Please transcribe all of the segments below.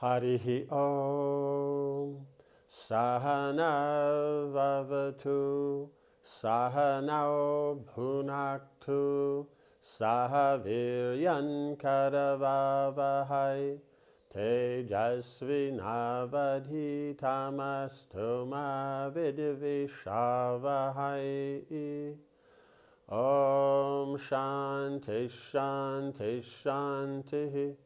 Harihi Om Sahana Vavatu Sahanao Bhunaktu Sahaviryan Karavavahai Tejasvinavadhitamastu ma vidvishavahai. Om Shanti Shanti Shanti.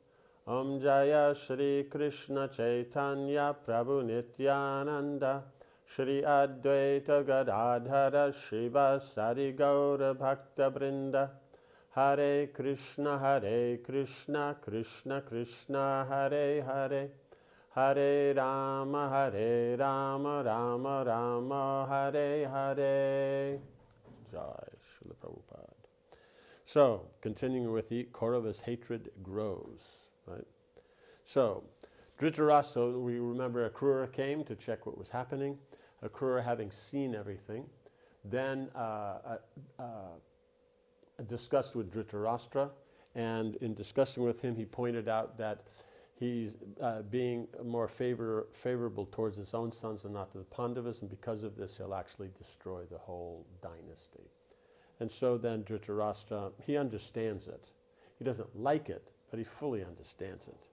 Om Jaya Shri Krishna Chaitanya Prabhu Nityananda Shri Advaita Gadadhara Shivasari Gaura Bhakta Brinda Hare Krishna Krishna Krishna Hare Hare Hare Rama Rama Rama Hare Hare. Jai Srila Prabhupada. So, continuing with the Kaurava's hatred grows. Right? So, Dhritarashtra, we remember Akrura came to check what was happening. Akrura, having seen everything, then discussed with Dhritarashtra, and in discussing with him, he pointed out that he's being more favorable towards his own sons and not to the Pandavas, and because of this, he'll actually destroy the whole dynasty. And so then Dhritarashtra, he understands it. He doesn't like it, but he fully understands it.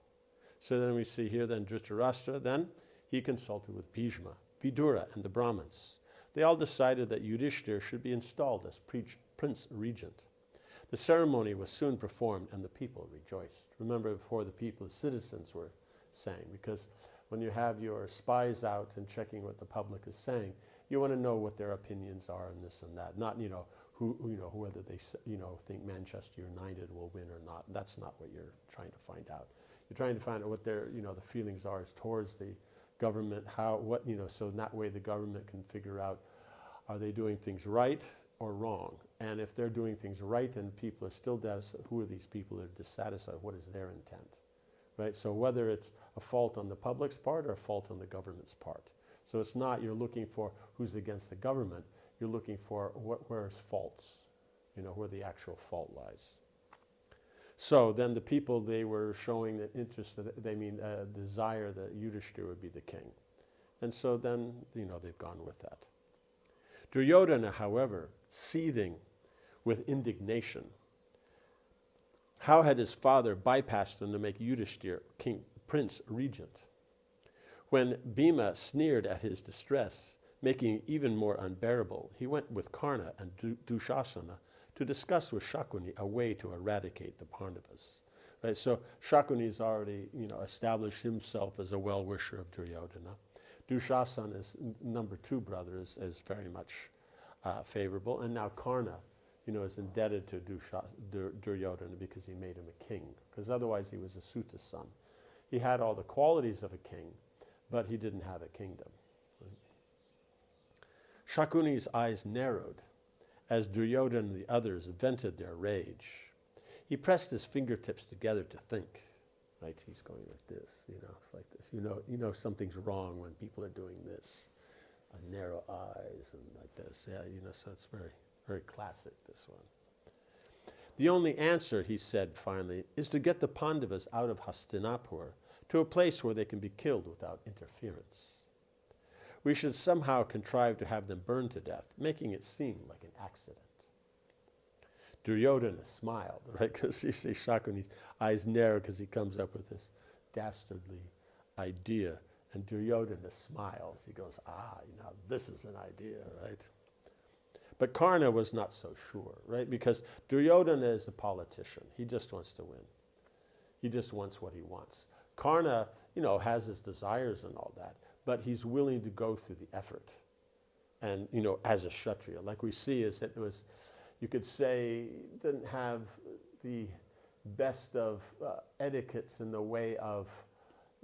So then we see here then Dhritarashtra, then he consulted with Bhishma, Vidura, and the Brahmins. They all decided that Yudhishthira should be installed as Prince Regent. The ceremony was soon performed and the people rejoiced. Remember before the people, the citizens were saying, because when you have your spies out and checking what the public is saying, you want to know what their opinions are and this and that, not, whether they, think Manchester United will win or not. That's not what you're trying to find out. You're trying to find out what their, the feelings are towards the government, so in that way the government can figure out, are they doing things right or wrong? And if they're doing things right and people are still dissatisfied, who are these people that are dissatisfied? What is their intent? Right? So whether it's a fault on the public's part or a fault on the government's part. So it's not you're looking for who's against the government, you're looking for where's faults, where the actual fault lies. So then the people, they were showing an interest, desire that Yudhishthira would be the king. And so then, they've gone with that. Duryodhana, however, seething with indignation, how had his father bypassed him to make Yudhishthira Prince Regent? When Bhima sneered at his distress, making it even more unbearable, he went with Karna and Dushasana to discuss with Shakuni a way to eradicate the Pandavas. Right? So Shakuni's already, established himself as a well-wisher of Duryodhana. Dushasana, is number 2 brother, is very much favorable, and now Karna, is indebted to Duryodhana because he made him a king, because otherwise he was a Suta's son. He had all the qualities of a king, but he didn't have a kingdom. Shakuni's eyes narrowed as Duryodhana and the others vented their rage. He pressed his fingertips together to think. Right? He's going like this, it's like this. Something's wrong when people are doing this. Narrow eyes and like this. Yeah, so it's very, very classic, this one. The only answer, he said finally, is to get the Pandavas out of Hastinapur to a place where they can be killed without interference. We should somehow contrive to have them burned to death, making it seem like an accident. Duryodhana smiled, right? Because you see Shakuni's eyes narrow because he comes up with this dastardly idea. And Duryodhana smiles. He goes, this is an idea, right? But Karna was not so sure, right? Because Duryodhana is a politician. He just wants to win. He just wants what he wants. Karna, has his desires and all that, but he's willing to go through the effort. And, as a Kshatriya, like we see is that it was, you could say, didn't have the best of etiquettes in the way of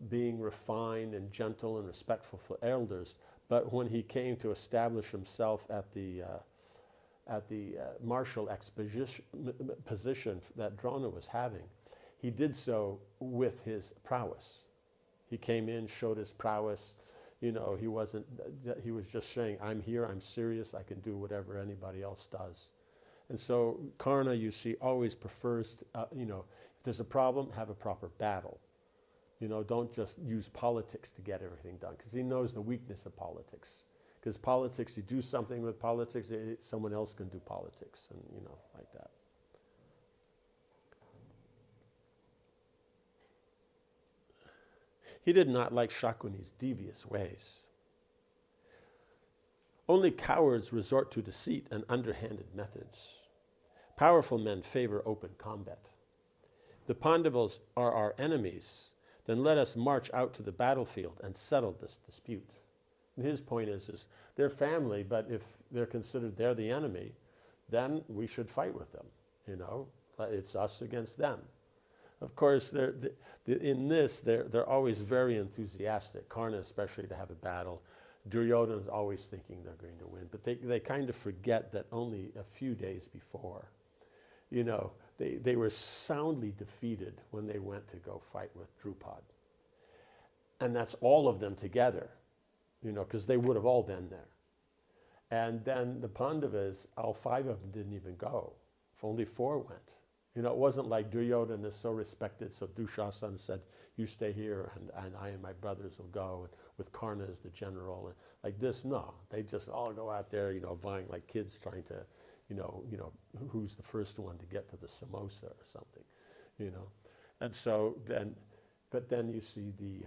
being refined and gentle and respectful for elders, but when he came to establish himself at the martial position that Drona was having, he did so with his prowess. He came in, showed his prowess. He was just saying, I'm here, I'm serious, I can do whatever anybody else does. And so Karna, you see, always prefers, if there's a problem, have a proper battle. Don't just use politics to get everything done, because he knows the weakness of politics. Because politics, you do something with politics, someone else can do politics, and like that. He did not like Shakuni's devious ways. Only cowards resort to deceit and underhanded methods. Powerful men favor open combat. The Pandavas are our enemies, then let us march out to the battlefield and settle this dispute. And his point is they're family, but if they're considered they're the enemy, then we should fight with them. It's us against them. Of course, in this, they're always very enthusiastic. Karna especially, to have a battle. Duryodhana is always thinking they're going to win, but they kind of forget that only a few days before, they were soundly defeated when they went to go fight with Drupad. And that's all of them together, because they would have all been there. And then the Pandavas, all 5 of them didn't even go. If only 4 went. It wasn't like Duryodhana is so respected, so Dushasana said, you stay here, and I and my brothers will go, and with Karna as the general. And like this, no. They just all go out there, vying like kids trying to, who's the first one to get to the samosa or something, And so then you see the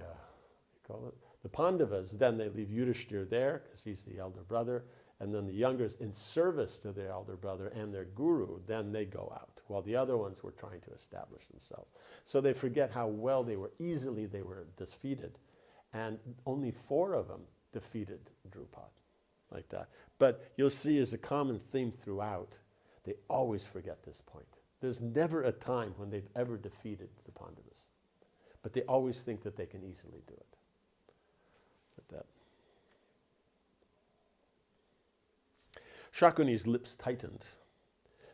Pandavas, then they leave Yudhishthira there, because he's the elder brother, and then the youngers, in service to their elder brother and their guru, then they go out, while the other ones were trying to establish themselves. So they forget how well they were defeated, and only 4 of them defeated Drupad, like that. But you'll see as a common theme throughout, they always forget this point. There's never a time when they've ever defeated the Pandavas, but they always think that they can easily do it. Like that. Shakuni's lips tightened.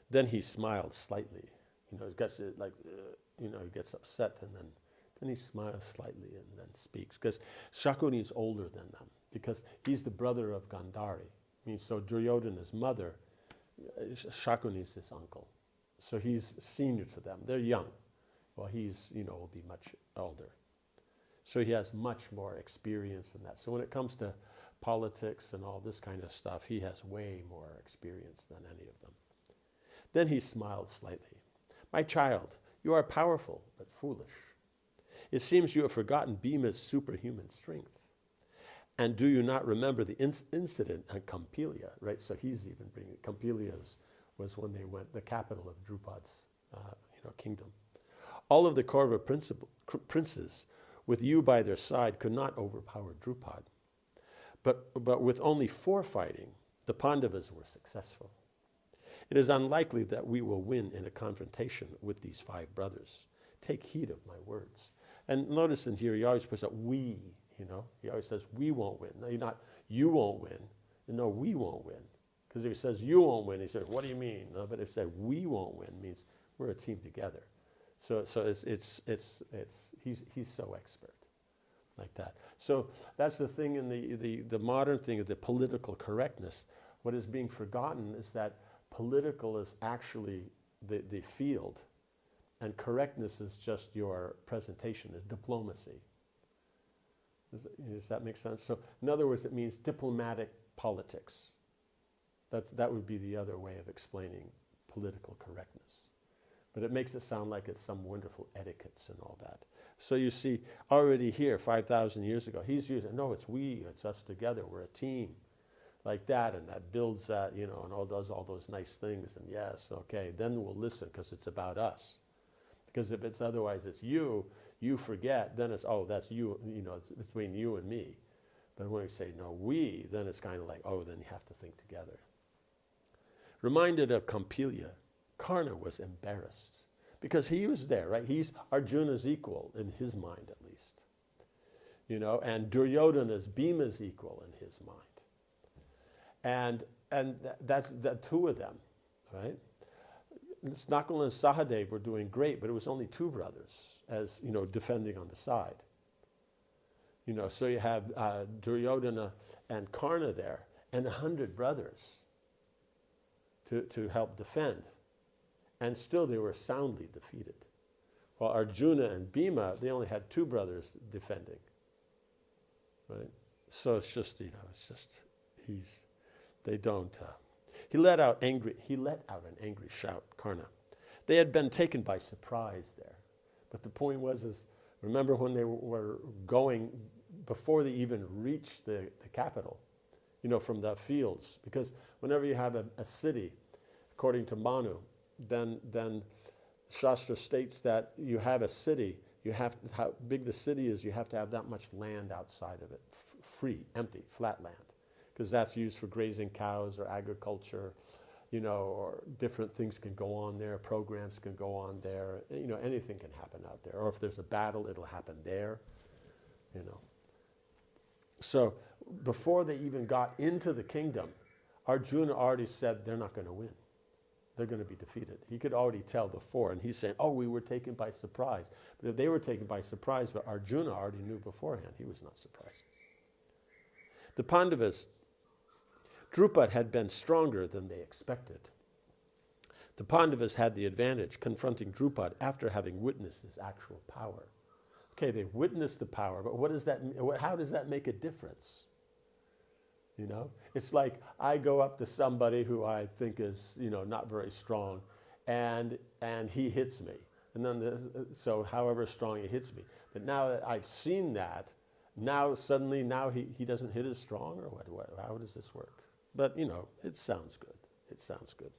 Then he smiled slightly. He gets he gets upset, and then he smiles slightly and then speaks. Because Shakuni is older than them, because he's the brother of Gandhari. So Duryodhana's mother, Shakuni is his uncle. So he's senior to them. They're young. Well, he's, will be much older. So he has much more experience than that. So when it comes to politics and all this kind of stuff, he has way more experience than any of them. Then he smiled slightly. My child, you are powerful, but foolish. It seems you have forgotten Bhima's superhuman strength. And do you not remember the incident at Kampilia, right? So he's even bringing it. Kampilia was when they went, the capital of Drupad's kingdom. All of the Kaurava princes, with you by their side, could not overpower Drupad. But with only 4 fighting, the Pandavas were successful. It is unlikely that we will win in a confrontation with these 5 brothers. Take heed of my words. And notice in here, he always puts up we, He always says, we won't win. No, not you won't win. No, we won't win. Because if he says you won't win, he says, what do you mean? No, but if he says we won't win, it means we're a team together. So he's so expert. Like that. So that's the thing in the modern thing of the political correctness. What is being forgotten is that political is actually the field, and correctness is just your presentation, diplomacy. Does that make sense? So in other words, it means diplomatic politics. That would be the other way of explaining political correctness. But it makes it sound like it's some wonderful etiquettes and all that. So you see, already here, 5,000 years ago, he's using, no, it's we, it's us together, we're a team. Like that, and that builds that, and all does all those nice things, and yes, okay, then we'll listen, because it's about us. Because if it's otherwise, it's you forget, then it's, that's you, it's between you and me. But when we say, no, we, then it's kind of like, then you have to think together. Reminded of Kampilia, Karna was embarrassed. Because he was there, right? He's Arjuna's equal, in his mind at least. And Duryodhana's Bhima's equal in his mind. And that's the 2 of them, right? Nakul and Sahadev were doing great, but it was only 2 brothers, as, defending on the side. So you have Duryodhana and Karna there, and 100 brothers to help defend. And still they were soundly defeated. While Arjuna and Bhima, they only had two brothers defending. Right? So it's just, they don't. He let out an angry shout, Karna. They had been taken by surprise there. But the point was, remember when they were going, before they even reached the capital, from the fields. Because whenever you have a city, according to Manu, then Shastra states that you have a city, how big the city is, you have to have that much land outside of it, free, empty, flat land. Because that's used for grazing cows or agriculture, or different things can go on there, programs can go on there, anything can happen out there. Or if there's a battle, it'll happen there, So before they even got into the kingdom, Arjuna already said they're not going to win. They're going to be defeated. He could already tell before, and he's saying, we were taken by surprise. But if they were taken by surprise, but Arjuna already knew beforehand, he was not surprised. The Pandavas, Drupad had been stronger than they expected. The Pandavas had the advantage, confronting Drupad after having witnessed his actual power. Okay, they witnessed the power, but how does that make a difference? It's like I go up to somebody who I think is, not very strong, and he hits me. And then, so however strong he hits me. But now that I've seen that, now suddenly he doesn't hit as strong, or what? How does this work? But, it sounds good. It sounds good.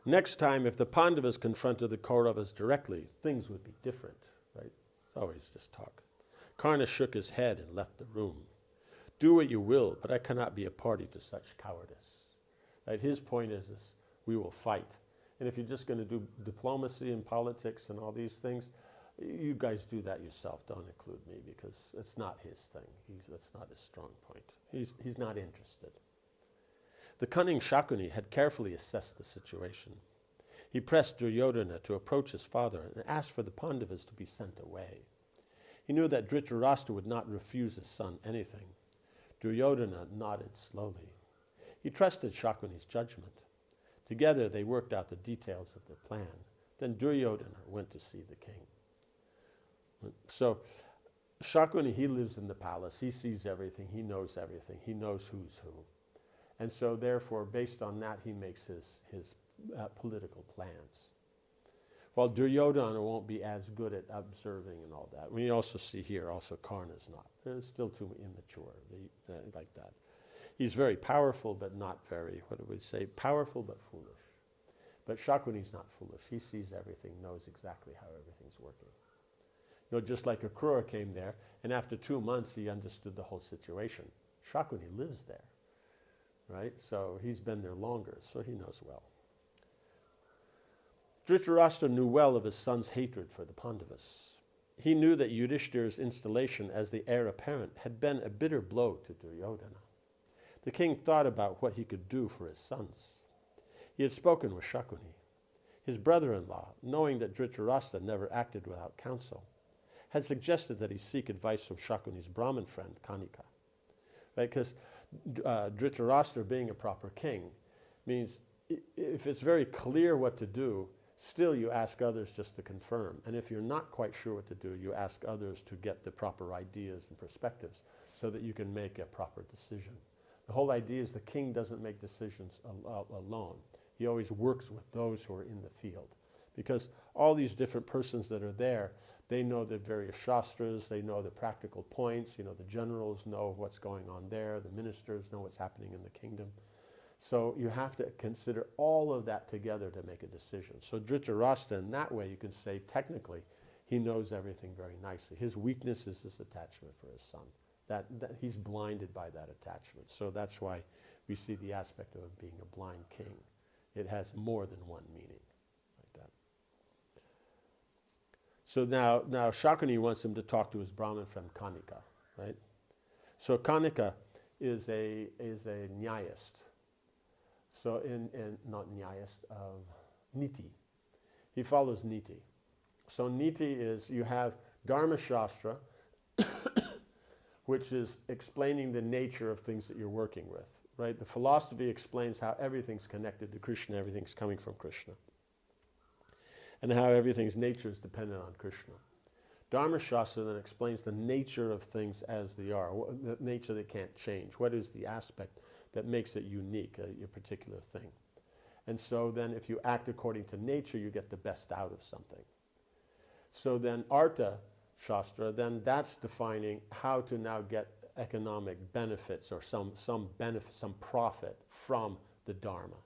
Next time, if the Pandavas confronted the Kauravas directly, things would be different, right? It's always just talk. Karna shook his head and left the room. Do what you will, but I cannot be a party to such cowardice. Right? His point is we will fight. And if you're just going to do diplomacy and politics and all these things, you guys do that yourself. Don't include me, because it's not his thing. That's not his strong point. He's not interested. The cunning Shakuni had carefully assessed the situation. He pressed Duryodhana to approach his father and asked for the Pandavas to be sent away. He knew that Dhritarashtra would not refuse his son anything. Duryodhana nodded slowly. He trusted Shakuni's judgment. Together they worked out the details of their plan. Then Duryodhana went to see the king. So Shakuni, he lives in the palace. He sees everything. He knows everything. He knows who's who. And so therefore, based on that, he makes his political plans. While Duryodhana won't be as good at observing and all that. We also see here, also Karna's not. It's still too immature, like that. He's very powerful, but not very, powerful but foolish. But Shakuni's not foolish. He sees everything, knows exactly how everything's working. Just like Akrura came there, and after 2 months he understood the whole situation. Shakuni lives there, right? So he's been there longer, so he knows well. Dhritarashtra knew well of his son's hatred for the Pandavas. He knew that Yudhishthira's installation as the heir apparent had been a bitter blow to Duryodhana. The king thought about what he could do for his sons. He had spoken with Shakuni. His brother-in-law, knowing that Dhritarashtra never acted without counsel, had suggested that he seek advice from Shakuni's Brahmin friend, Kanika. Right? Because Dhritarashtra, being a proper king, means if it's very clear what to do, still you ask others just to confirm. And if you're not quite sure what to do, you ask others to get the proper ideas and perspectives so that you can make a proper decision. The whole idea is the king doesn't make decisions alone. He always works with those who are in the field. Because all these different persons that are there, they know the various shastras, they know the practical points, the generals know what's going on there, the ministers know what's happening in the kingdom. So you have to consider all of that together to make a decision. So Dhritarashtra, in that way, you can say technically, he knows everything very nicely. His weakness is his attachment for his son. That he's blinded by that attachment. So that's why we see the aspect of him being a blind king. It has more than one meaning, like that. So now Shakuni wants him to talk to his Brahmin friend Kanika, right? So Kanika is a nyayist. So not nyayist, niti. He follows niti. So niti is, you have Dharma Shastra, which is explaining the nature of things that you're working with, right? The philosophy explains how everything's connected to Krishna, everything's coming from Krishna. and how everything's nature is dependent on Krishna. Dharma Shastra then explains the nature of things as they are, the nature that can't change. What is the aspect that makes it unique, a particular thing? And so then if you act according to nature, you get the best out of something. So then Artha Shastra, then that's defining how to now get economic benefits or some benefit, some profit from the Dharma.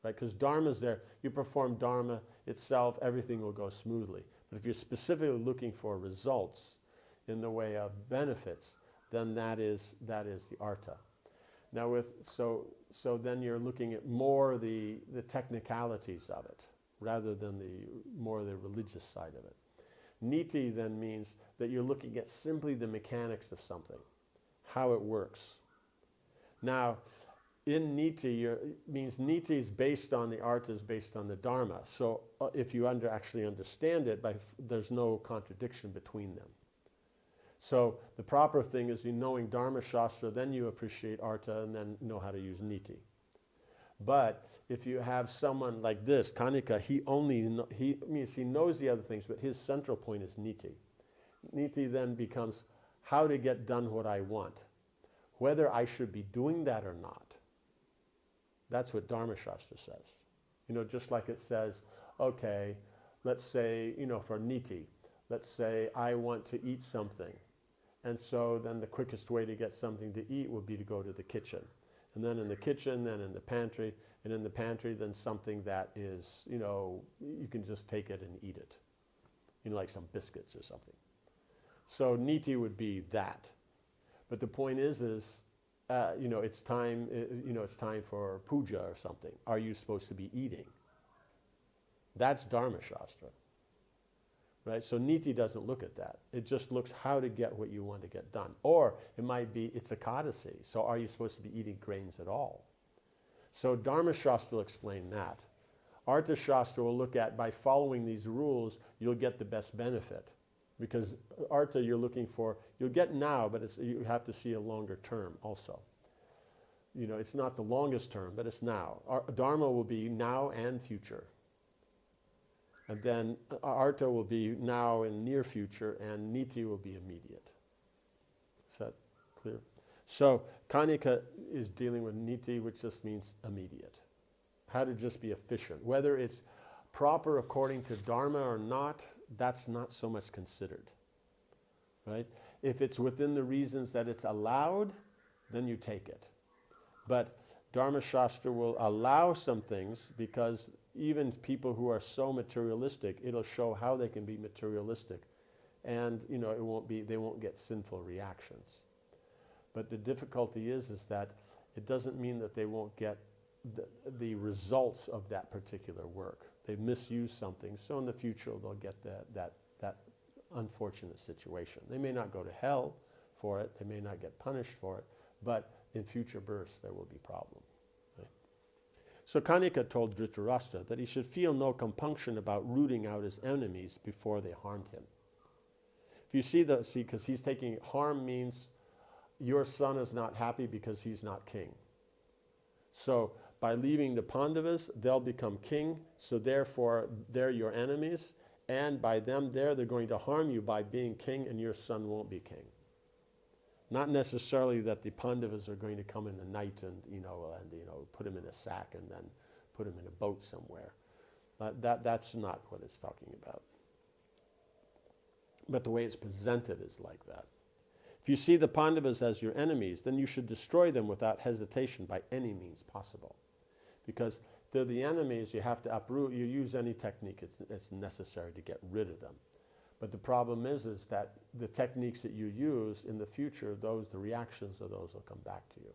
Right? Because Dharma's there, you perform Dharma itself, everything will go smoothly. But if you're specifically looking for results in the way of benefits, then that is the Artha. Now so then you're looking at more the technicalities of it, rather than more the religious side of it. Niti then means that you're looking at simply the mechanics of something, how it works. Now, in Niti, means Niti is based on the Artha, is based on the Dharma. So if you actually understand it, there's no contradiction between them. So the proper thing is you knowing Dharma Shastra, then you appreciate Artha, and then know how to use Niti. But if you have someone like this, Kanika, he knows the other things, but his central point is Niti. Niti then becomes how to get done what I want, whether I should be doing that or not. That's what Dharma Shastra says. Just like it says, okay, let's say, for Niti, let's say I want to eat something. And so then the quickest way to get something to eat would be to go to the kitchen. And then in the kitchen, then in the pantry, and in the pantry, then something that is, you can just take it and eat it. Like some biscuits or something. So Niti would be that. But the point is it's time. It's time for puja or something. Are you supposed to be eating? That's Dharma Shastra, right? So Niti doesn't look at that. It just looks how to get what you want to get done. Or it might be it's Ekadasi. So are you supposed to be eating grains at all? So Dharma Shastra will explain that. Artha Shastra will look at by following these rules, you'll get the best benefit. Because Artha you're looking for, you'll get now, but you have to see a longer term also. It's not the longest term, but it's now. Dharma will be now and future. And then Artha will be now and near future, and Niti will be immediate. Is that clear? So Kanika is dealing with Niti, which just means immediate. How to just be efficient. Whether it's proper according to Dharma or not, that's not so much considered, right? If it's within the reasons that it's allowed, then you take it. But Dharma Shastra will allow some things because even people who are so materialistic, it'll show how they can be materialistic, and they won't get sinful reactions. But the difficulty is that it doesn't mean that they won't get the results of that particular work. They've misused something, so in the future they'll get that unfortunate situation. They may not go to hell for it, they may not get punished for it, but in future births there will be problem. Right? So Kanika told Dhritarashtra that he should feel no compunction about rooting out his enemies before they harmed him. If you see, because he's taking harm means your son is not happy because he's not king. So by leaving the Pandavas, they'll become king, so therefore they're your enemies, and by them they're going to harm you by being king, and your son won't be king. Not necessarily that the Pandavas are going to come in the night and put him in a sack and then put him in a boat somewhere. That's not what it's talking about. But the way it's presented is like that. If you see the Pandavas as your enemies, then you should destroy them without hesitation by any means possible. Because they're the enemies, you have to uproot, you use any technique it's necessary to get rid of them. But the problem is that the techniques that you use in the future, the reactions of those will come back to you.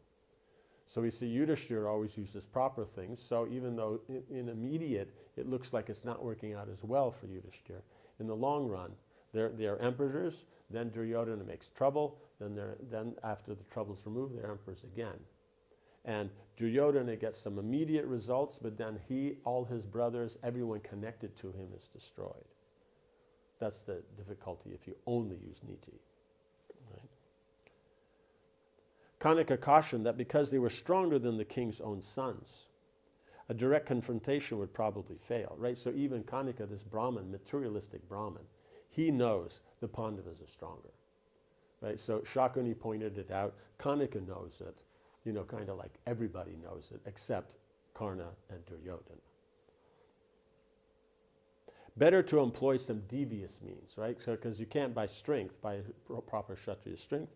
So we see Yudhishthira always uses proper things, so even though in immediate it looks like it's not working out as well for Yudhishthira, in the long run, they're emperors, then Duryodhana makes trouble, then after the trouble's removed, they're emperors again. And Duryodhana gets some immediate results, but then all his brothers, everyone connected to him is destroyed. That's the difficulty if you only use Niti. Right? Kanika cautioned that because they were stronger than the king's own sons, A direct confrontation would probably fail, right? So even Kanika, this Brahmin, materialistic Brahmin, he knows the Pandavas are stronger, right? So Shakuni pointed it out. Kanika knows it, kind of like everybody knows it, except Karna and Duryodhana. Better to employ some devious means, right? So, because you can't by strength, by proper Kshatriya strength,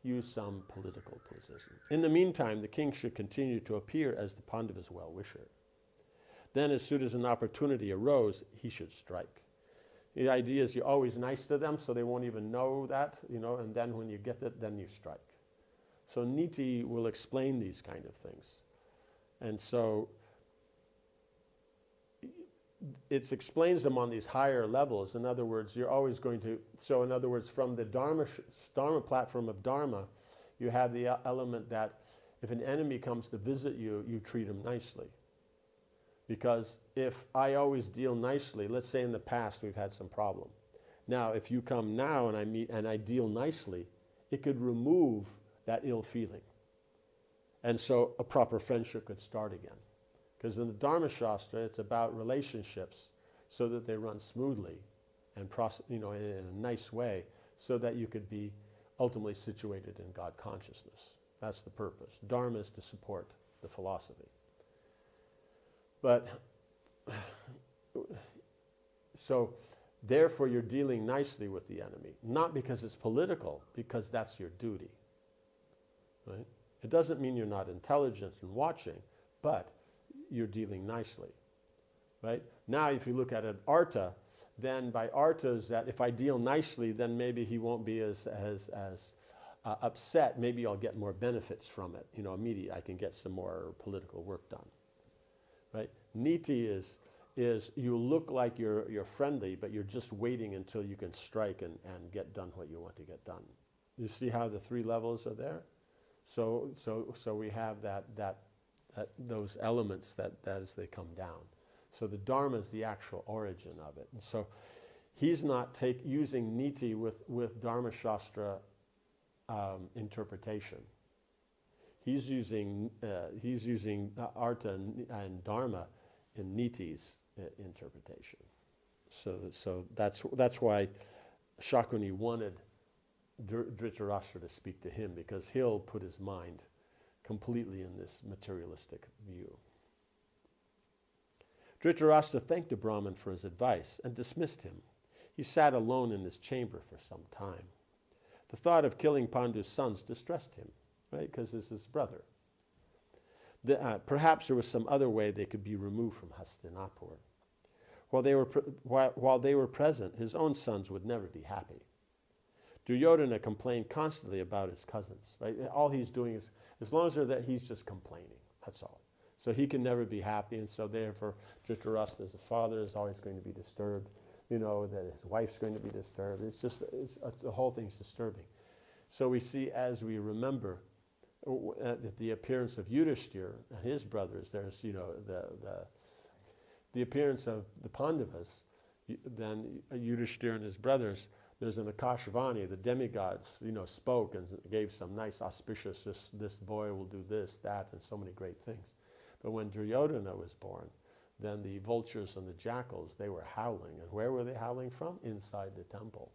use some political position. In the meantime, the king should continue to appear as the Pandavas' well-wisher. Then, as soon as an opportunity arose, he should strike. The idea is you're always nice to them, so they won't even know that, and then when you get it, then you strike. So Niti will explain these kind of things. And so it explains them on these higher levels. In other words, you're always going to, so in other words, from the Dharma platform of Dharma, you have the element that if an enemy comes to visit you, you treat him nicely. Because if I always deal nicely, let's say in the past we've had some problem. Now, if you come now and I meet and I deal nicely, it could remove that ill feeling. And so a proper friendship could start again. Because in the Dharma Shastra, it's about relationships so that they run smoothly and in a nice way so that you could be ultimately situated in God consciousness. That's the purpose. Dharma is to support the philosophy. But, so, therefore you're dealing nicely with the enemy. Not because it's political, because that's your duty. Right? It doesn't mean you're not intelligent and watching, but you're dealing nicely. Right? Now if you look at an arta, then by arta is that if I deal nicely, then maybe he won't be as upset. Maybe I'll get more benefits from it. Immediately I can get some more political work done. Right? Niti is you look like you're friendly, but you're just waiting until you can strike and get done what you want to get done. You see how the three levels are there? So we have those elements that as they come down. So the Dharma is the actual origin of it. And so he's not using Niti with Dharma Shastra interpretation. He's using Artha and Dharma in Niti's interpretation. So that's why Shakuni wanted Dhritarashtra to speak to him, because he'll put his mind completely in this materialistic view. Dhritarashtra thanked the Brahmin for his advice and dismissed him. He sat alone in his chamber for some time. The thought of killing Pandu's sons distressed him, right? Because this is his brother. Perhaps there was some other way they could be removed from Hastinapur. While they were present, his own sons would never be happy. Duryodhana complained constantly about his cousins, right? All he's doing is, as long as they're there, he's just complaining, that's all. So he can never be happy, and so therefore Dhritarashtra as a father is always going to be disturbed, that his wife's going to be disturbed. The whole thing's disturbing. So we see, as we remember, the appearance of Yudhishthira and his brothers, there's, the appearance of the Pandavas, then Yudhishthira and his brothers, there's an Akashvani, the demigods, spoke and gave some nice auspicious, this boy will do this, that, and so many great things. But when Duryodhana was born, then the vultures and the jackals, they were howling. And where were they howling from? Inside the temple.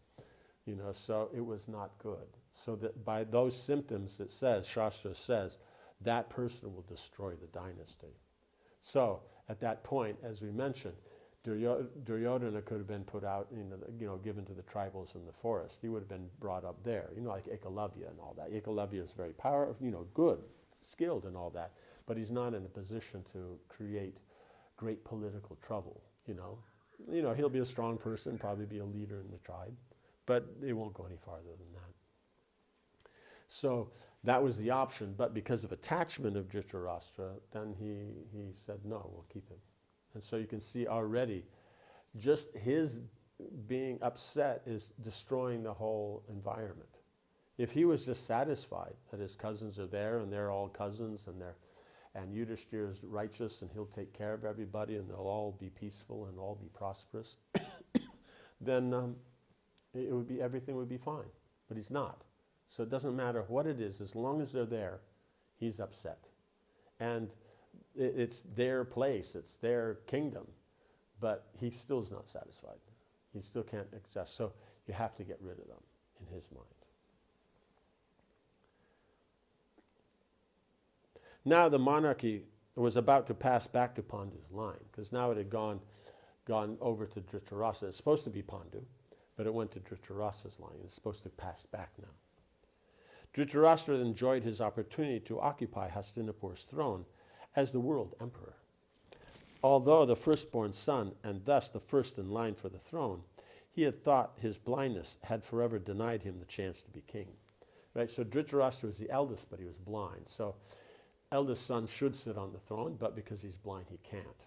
So it was not good. So that by those symptoms, it says, Shastra says, that person will destroy the dynasty. So at that point, as we mentioned, Duryodhana could have been put out, given to the tribals in the forest. He would have been brought up there, like Ekalavya and all that. Ekalavya is very powerful, good, skilled and all that, but he's not in a position to create great political trouble, He'll be a strong person, probably be a leader in the tribe, but it won't go any farther than that. So that was the option, but because of attachment of Dhritarashtra, then he said, no, we'll keep him. And so you can see already, just his being upset is destroying the whole environment. If he was just satisfied that his cousins are there and they're all cousins and Yudhishthira is righteous and he'll take care of everybody and they'll all be peaceful and all be prosperous, then everything would be fine. But he's not. So it doesn't matter what it is, as long as they're there, he's upset. And it's their place, it's their kingdom, but he still is not satisfied. He still can't access. So you have to get rid of them in his mind. Now the monarchy was about to pass back to Pandu's line, because now it had gone over to Dhritarashtra. It's supposed to be Pandu, but it went to Dhritarashtra's line. It's supposed to pass back now. Dhritarashtra enjoyed his opportunity to occupy Hastinapur's throne as the world emperor. Although the firstborn son, and thus the first in line for the throne, he had thought his blindness had forever denied him the chance to be king. Right? So Dhritarashtra was the eldest, but he was blind. So eldest son should sit on the throne, but because he's blind, he can't.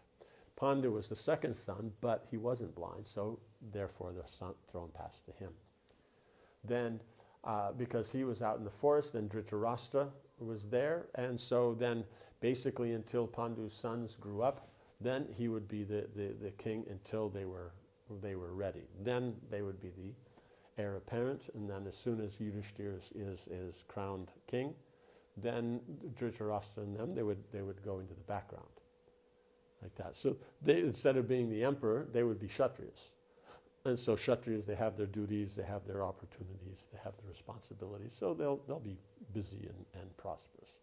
Pandu was the second son, but he wasn't blind, so therefore the throne passed to him. Then, because he was out in the forest, then Dhritarashtra was there, and so then basically until Pandu's sons grew up, then he would be the king until they were ready. Then they would be the heir apparent, and then as soon as Yudhishthira is crowned king, then Dhritarashtra and them, they would go into the background, like that. So they, instead of being the emperor, they would be Kshatriyas. And so Kshatriyas, they have their duties, they have their opportunities, they have their responsibilities, so they'll be busy and prosperous.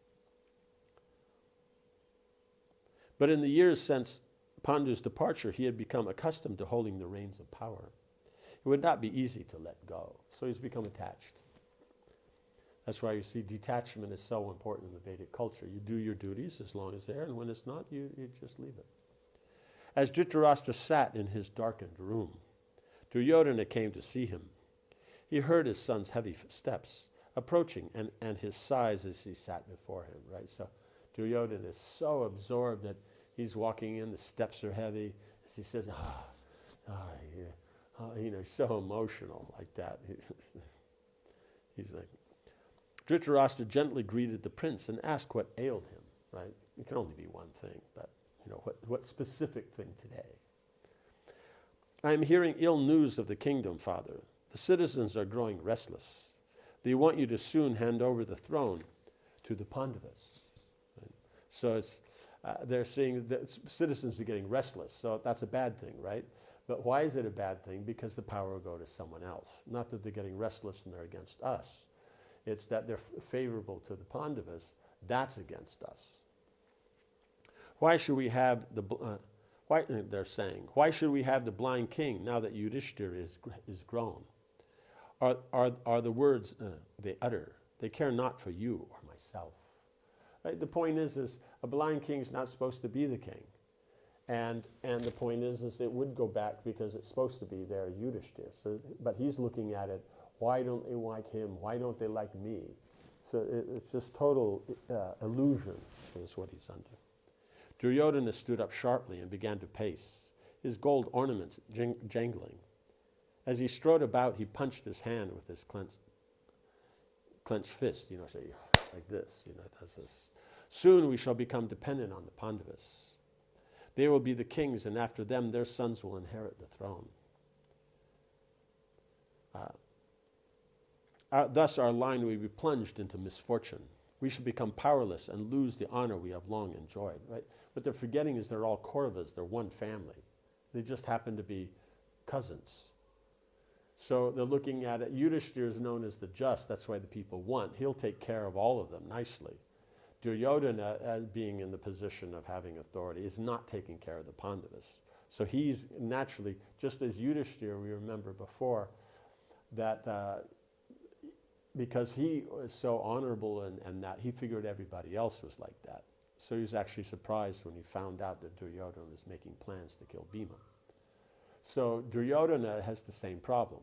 But in the years since Pandu's departure, he had become accustomed to holding the reins of power. It would not be easy to let go, so he's become attached. That's why you see detachment is so important in the Vedic culture. You do your duties as long as they're, and when it's not, you just leave it. As Dhritarashtra sat in his darkened room, Duryodhana came to see him. He heard his son's heavy steps approaching and his sighs as he sat before him, right? So Duryodhana is so absorbed that he's walking in, the steps are heavy. As he says, he's so emotional like that. He's like, Dhritarashtra gently greeted the prince and asked what ailed him, right? It can only be one thing, but what specific thing today? I am hearing ill news of the kingdom, father. The citizens are growing restless. They want you to soon hand over the throne to the Pandavas. Right? So they're seeing that citizens are getting restless, so that's a bad thing, right? But why is it a bad thing? Because the power will go to someone else. Not that they're getting restless and they're against us. It's that they're favorable to the Pandavas. That's against us. Why should we have they're saying, why should we have the blind king now that Yudhishthira is grown? Are the words they utter? They care not for you or myself. Right? The point is a blind king is not supposed to be the king. And the point is it would go back because it's supposed to be there, Yudhishthira. So, but he's looking at it, why don't they like him? Why don't they like me? So it's just total illusion is what he's under. Duryodhana stood up sharply and began to pace, his gold ornaments jangling. As he strode about, he punched his hand with his clenched fist, so like this, does this. Soon we shall become dependent on the Pandavas. They will be the kings, and after them, their sons will inherit the throne. Thus our line will be plunged into misfortune. We shall become powerless and lose the honor we have long enjoyed, right? What they're forgetting is they're all Kauravas, they're one family. They just happen to be cousins. So they're looking at it. Yudhishthira is known as the just, that's why the people want. He'll take care of all of them nicely. Duryodhana, being in the position of having authority, is not taking care of the Pandavas. So he's naturally, just as Yudhishthira, we remember before, that because he was so honorable and that, he figured everybody else was like that. So he was actually surprised when he found out that Duryodhana was making plans to kill Bhima. So Duryodhana has the same problem,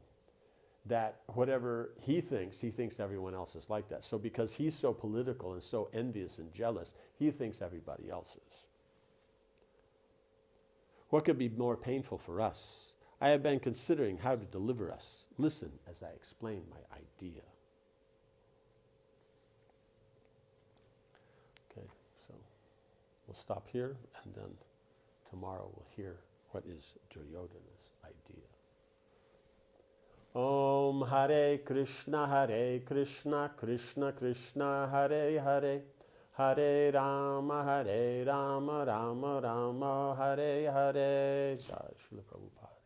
that whatever he thinks everyone else is like that. So because he's so political and so envious and jealous, he thinks everybody else is. What could be more painful for us? I have been considering how to deliver us. Listen as I explain my idea. Okay, so we'll stop here, and then tomorrow we'll hear what is Duryodhana's idea. Om Hare Krishna, Krishna Krishna, Hare Hare, Hare Rama, Rama Rama, Hare Hare. Jai Srila Prabhupada.